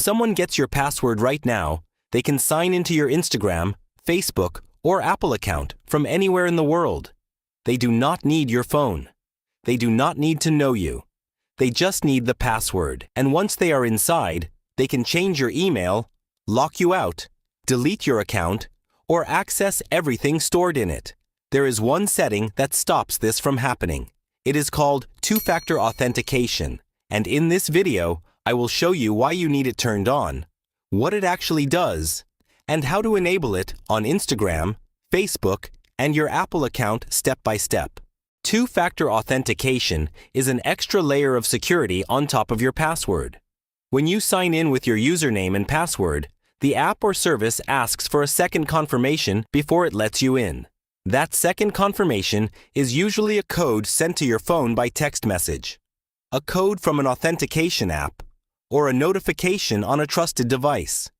someone gets your password right now, they can sign into your Instagram, Facebook, or Apple account from anywhere in the world. They do not need your phone. They do not need to know you. They just need the password, and once they are inside, they can change your email, lock you out, delete your account, or access everything stored in it. There is one setting that stops this from happening. It is called two-factor authentication, and in this video, I will show you why you need it turned on, what it actually does, and how to enable it on Instagram, Facebook, and your Apple account step by step. Two-factor authentication is an extra layer of security on top of your password. When you sign in with your username and password, the app or service asks for a second confirmation before it lets you in. That second confirmation is usually a code sent to your phone by text message, a code from an authentication app, or a notification on a trusted device.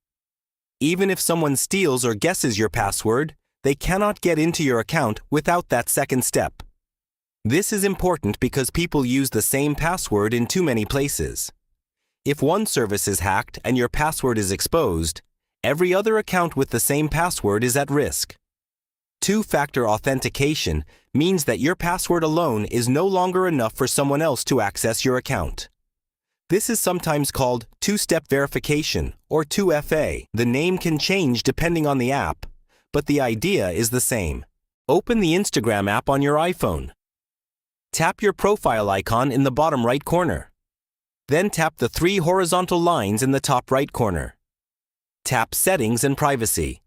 Even if someone steals or guesses your password, they cannot get into your account without that second step. This is important because people use the same password in too many places. If one service is hacked and your password is exposed, every other account with the same password is at risk. Two-factor authentication means that your password alone is no longer enough for someone else to access your account. This is sometimes called two-step verification, or 2FA. The name can change depending on the app, but the idea is the same. Open the Instagram app on your iPhone. Tap your profile icon in the bottom right corner. Then tap the three horizontal lines in the top right corner. Tap Settings and Privacy.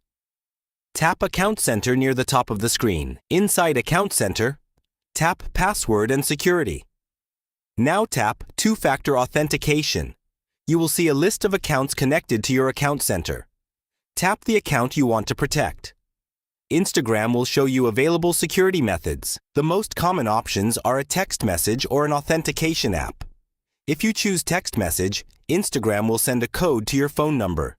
Tap Account Center near the top of the screen. Inside Account Center, tap Password and Security. Now tap Two-Factor Authentication. You will see a list of accounts connected to your account center. Tap the account you want to protect. Instagram will show you available security methods. The most common options are a text message or an authentication app. If you choose text message, Instagram will send a code to your phone number.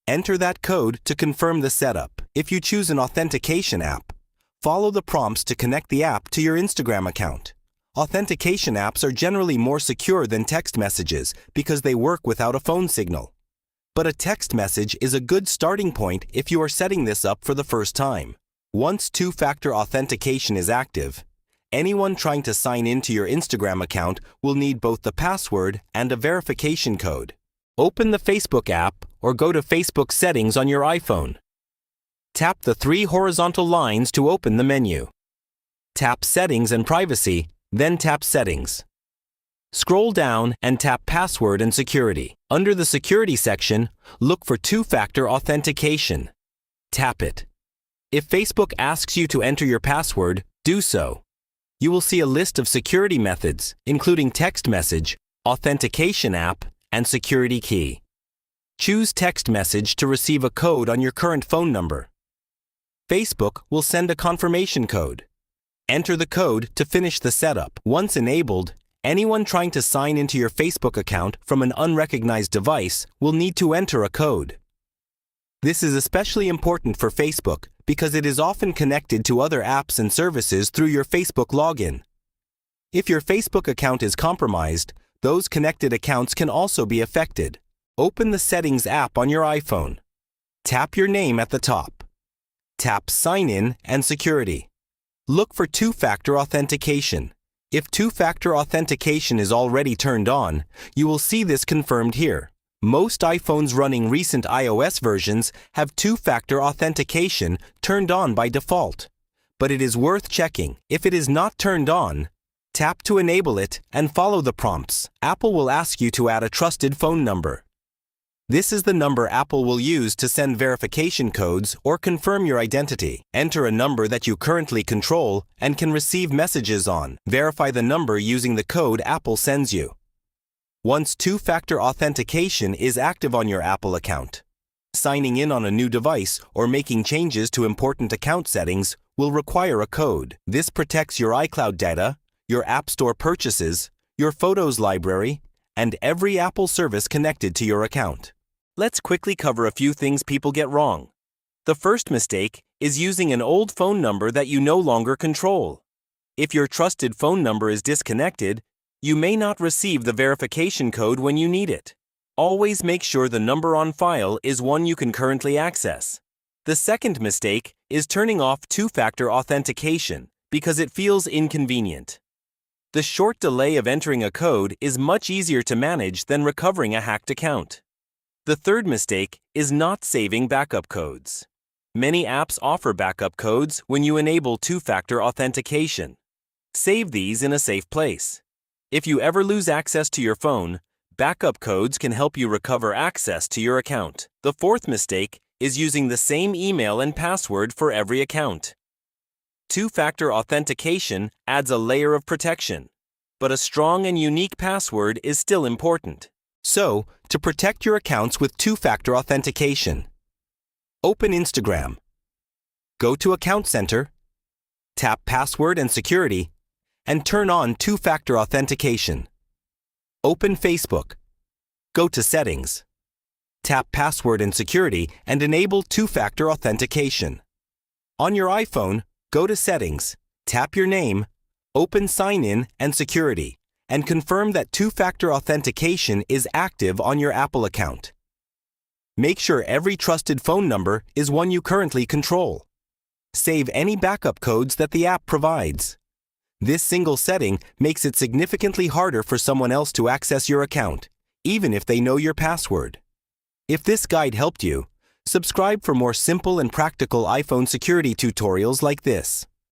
Enter that code to confirm the setup. If you choose an authentication app, follow the prompts to connect the app to your Instagram account. Authentication apps are generally more secure than text messages because they work without a phone signal. But a text message is a good starting point if you are setting this up for the first time. Once two-factor authentication is active, anyone trying to sign into your Instagram account will need both the password and a verification code. Open the Facebook app or go to Facebook settings on your iPhone. Tap the three horizontal lines to open the menu. Tap Settings and Privacy, then tap Settings. Scroll down and tap Password and Security. Under the Security section, look for Two-Factor Authentication. Tap it. If Facebook asks you to enter your password, do so. You will see a list of security methods, including text message, authentication app, and security key. Choose text message to receive a code on your current phone number. Facebook will send a confirmation code. Enter the code to finish the setup. Once enabled, anyone trying to sign into your Facebook account from an unrecognized device will need to enter a code. This is especially important for Facebook because it is often connected to other apps and services through your Facebook login. If your Facebook account is compromised, those connected accounts can also be affected. Open the Settings app on your iPhone. Tap your name at the top. Tap Sign In and Security. Look for two-factor authentication. If two-factor authentication is already turned on, you will see this confirmed here. Most iPhones running recent iOS versions have two-factor authentication turned on by default. But it is worth checking. If it is not turned on, tap to enable it and follow the prompts. Apple will ask you to add a trusted phone number. This is the number Apple will use to send verification codes or confirm your identity. Enter a number that you currently control and can receive messages on. Verify the number using the code Apple sends you. Once two-factor authentication is active on your Apple account, signing in on a new device or making changes to important account settings will require a code. This protects your iCloud data, your App Store purchases, your Photos library, and every Apple service connected to your account. Let's quickly cover a few things people get wrong. The first mistake is using an old phone number that you no longer control. If your trusted phone number is disconnected, you may not receive the verification code when you need it. Always make sure the number on file is one you can currently access. The second mistake is turning off two-factor authentication because it feels inconvenient. The short delay of entering a code is much easier to manage than recovering a hacked account. The third mistake is not saving backup codes. Many apps offer backup codes when you enable two-factor authentication. Save these in a safe place. If you ever lose access to your phone, backup codes can help you recover access to your account. The fourth mistake is using the same email and password for every account. Two-factor authentication adds a layer of protection, but a strong and unique password is still important. So, to protect your accounts with two-factor authentication, open Instagram. Go to Account Center, tap Password and Security, and turn on two-factor authentication. Open Facebook. Go to Settings. Tap Password and Security and enable two-factor authentication. On your iPhone, go to Settings, tap your name, open Sign-in and Security, and confirm that two-factor authentication is active on your Apple account. Make sure every trusted phone number is one you currently control. Save any backup codes that the app provides. This single setting makes it significantly harder for someone else to access your account, even if they know your password. If this guide helped you, subscribe for more simple and practical iPhone security tutorials like this.